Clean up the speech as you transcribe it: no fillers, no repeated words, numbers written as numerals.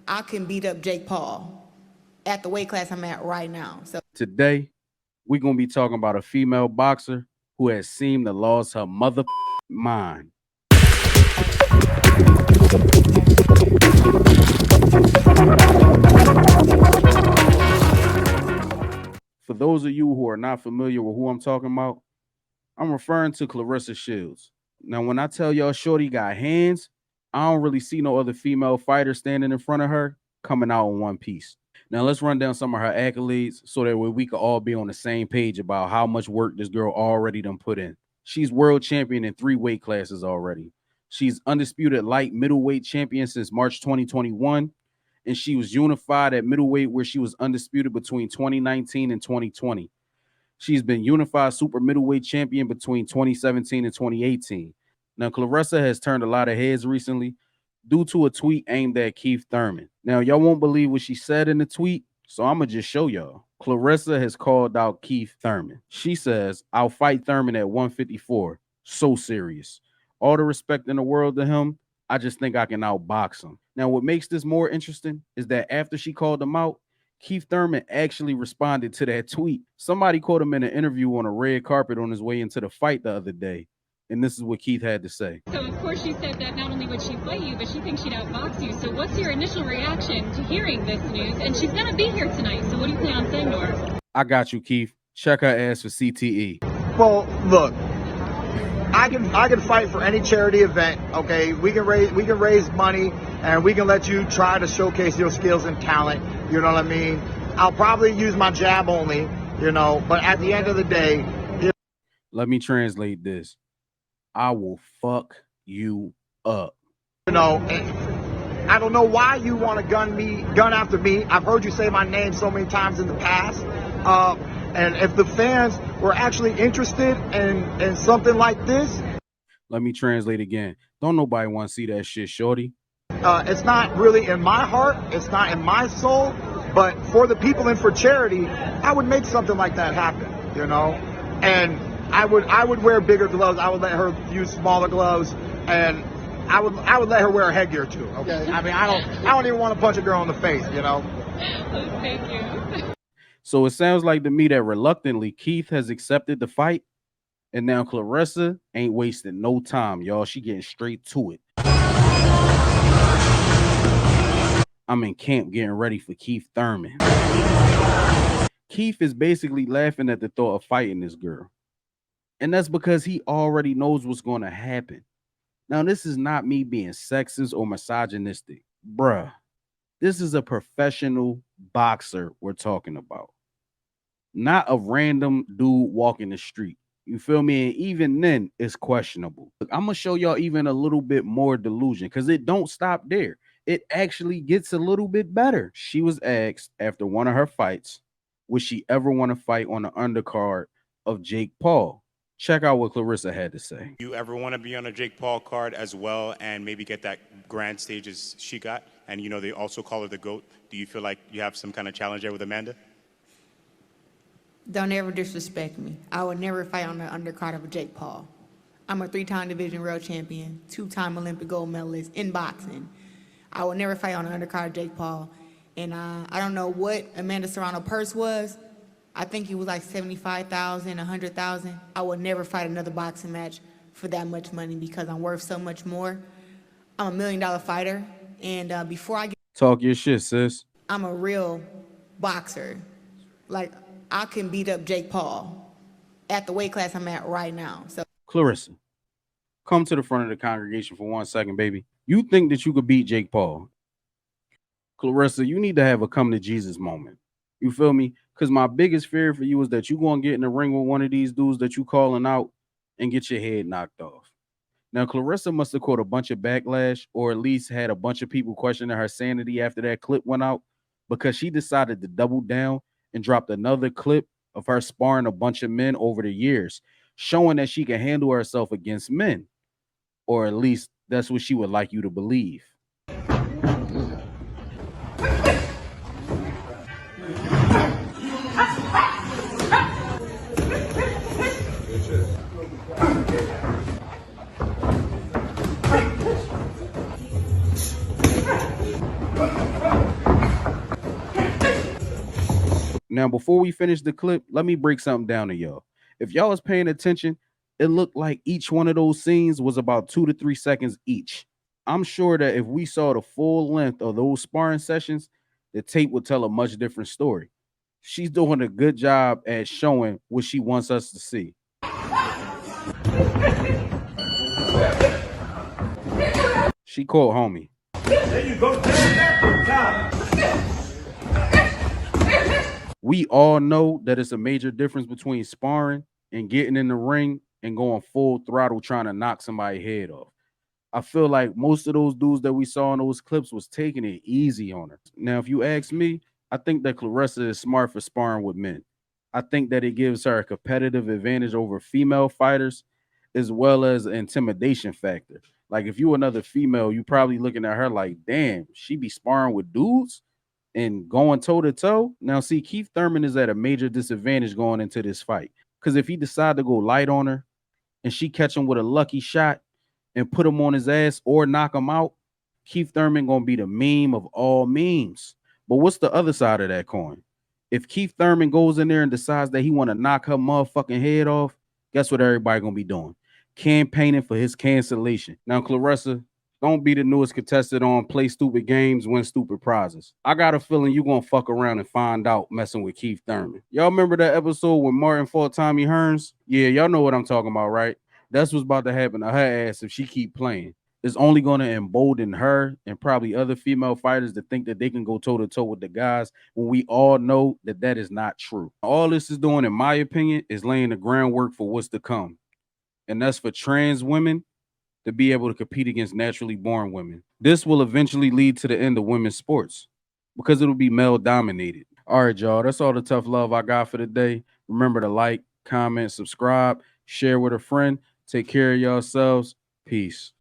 I can beat up Jake Paul at the weight class I'm at right now. So today, we're going to be talking about a female boxer who has seemed to lose her mother mind. For those of you who are not familiar with who I'm talking about, I'm referring to Claressa Shields. Now, when I tell y'all shorty got hands, I don't really see no other female fighter standing in front of her coming out in one piece. Now, let's run down some of her accolades so that we could all be on the same page about how much work this girl already done put in. She's world champion in 3 weight classes already. She's undisputed light middleweight champion since March 2021. And she was unified at middleweight where she was undisputed between 2019 and 2020. She's been unified super middleweight champion between 2017 and 2018. Now, Claressa has turned a lot of heads recently due to a tweet aimed at Kieth Thurman. Now, y'all won't believe what she said in the tweet, so I'm going to just show y'all. Claressa has called out Kieth Thurman. She says, "I'll fight Thurman at 154. So serious. All the respect in the world to him. I just think I can outbox him." Now, what makes this more interesting is that after she called him out, Kieth Thurman actually responded to that tweet. Somebody caught him in an interview on a red carpet on his way into the fight the other day. And this is what Kieth had to say. So, of course, she said that not only would she fight you, but she thinks she'd outbox you. So what's your initial reaction to hearing this news? And she's going to be here tonight. So what do you plan on saying to her? I got you, Kieth. Check her ass for CTE. Well, look. I can fight for any charity event, okay? We can raise money and we can let you try to showcase your skills and talent, you know what I mean? I'll probably use my jab only, you know, but at the end of the day, let me translate this. I will fuck you up. You know, I don't know why you want to gun after me. I've heard you say my name so many times in the past. And if the fans were actually interested in something like this. Let me translate again. Don't nobody want to see that shit, shorty. It's not really in my heart. It's not in my soul. But for the people and for charity, I would make something like that happen, you know? And I would wear bigger gloves. I would let her use smaller gloves. And I would let her wear a headgear too, okay? I mean, I don't even want to punch a girl in the face, you know? Thank you. So it sounds like to me that reluctantly Kieth has accepted the fight, and now Claressa ain't wasting no time, y'all. She getting straight to it. I'm in camp getting ready for Kieth Thurman. Kieth is basically laughing at the thought of fighting this girl. And that's because he already knows what's going to happen. Now, this is not me being sexist or misogynistic. Bruh, this is a professional boxer we're talking about. Not a random dude walking the street. You feel me? And even then, it's questionable. Look, I'm going to show y'all even a little bit more delusion because it don't stop there. It actually gets a little bit better. She was asked after one of her fights, would she ever want to fight on the undercard of Jake Paul? Check out what Claressa had to say. You ever want to be on a Jake Paul card as well and maybe get that grand stage as she got? And, you know, they also call her the GOAT. Do you feel like you have some kind of challenge there with Amanda? don't ever disrespect me. I would never fight on the undercard of a Jake Paul. I'm a 3-time division world champion, 2-time Olympic gold medalist in boxing. I would never fight on the undercard of Jake Paul. And I don't know what Amanda Serrano purse was. I think it was like $75,000, $100,000. I would never fight another boxing match for that much money because I'm worth so much more. I'm a $1 million fighter, and before I get... Talk your shit, sis. I'm a real boxer. Like, I can beat up Jake Paul at the weight class I'm at right now. So, Claressa, come to the front of the congregation for 1 second, baby. You think that you could beat Jake Paul? Claressa, you need to have a come to Jesus moment. You feel me? Because my biggest fear for you is that you're going to get in the ring with one of these dudes that you calling out and get your head knocked off. Now, Claressa must have caught a bunch of backlash, or at least had a bunch of people questioning her sanity after that clip went out, because she decided to double down and dropped another clip of her sparring a bunch of men over the years, showing that she can handle herself against men. Or at least that's what she would like you to believe. Now, before we finish the clip, let me break something down to y'all. If y'all was paying attention, it looked like each one of those scenes was about 2 to 3 seconds each. I'm sure that if we saw the full length of those sparring sessions, the tape would tell a much different story. She's doing a good job at showing what she wants us to see. She called homie. There you go. We all know that it's a major difference between sparring and getting in the ring and going full throttle trying to knock somebody's head off. I feel like most of those dudes that we saw in those clips was taking it easy on her. Now, if you ask me, I think that Claressa is smart for sparring with men. I think that it gives her a competitive advantage over female fighters, as well as an intimidation factor. Like if you another female, you probably looking at her like, damn, she be sparring with dudes and going toe to toe. Now, see, Kieth Thurman is at a major disadvantage going into this fight. Because if he decide to go light on her and she catch him with a lucky shot and put him on his ass or knock him out, Kieth Thurman gonna be the meme of all memes. But what's the other side of that coin? If Kieth Thurman goes in there and decides that he want to knock her motherfucking head off, guess what everybody gonna be doing? Campaigning for his cancellation. Now, Claressa, don't be the newest contestant on Play Stupid Games, Win Stupid Prizes. I got a feeling you gonna fuck around and find out messing with Kieth Thurman. Y'all remember that episode when Martin fought Tommy Hearns? Yeah, y'all know what I'm talking about, right? That's what's about to happen to her ass if she keep playing. It's only going to embolden her and probably other female fighters to think that they can go toe-to-toe with the guys when we all know that that is not true. All this is doing, in my opinion, is laying the groundwork for what's to come. And that's for trans women to be able to compete against naturally born women. This will eventually lead to the end of women's sports because it'll be male dominated. All right, y'all, that's all the tough love I got for today. Remember to like, comment, subscribe, share with a friend. Take care of yourselves. Peace.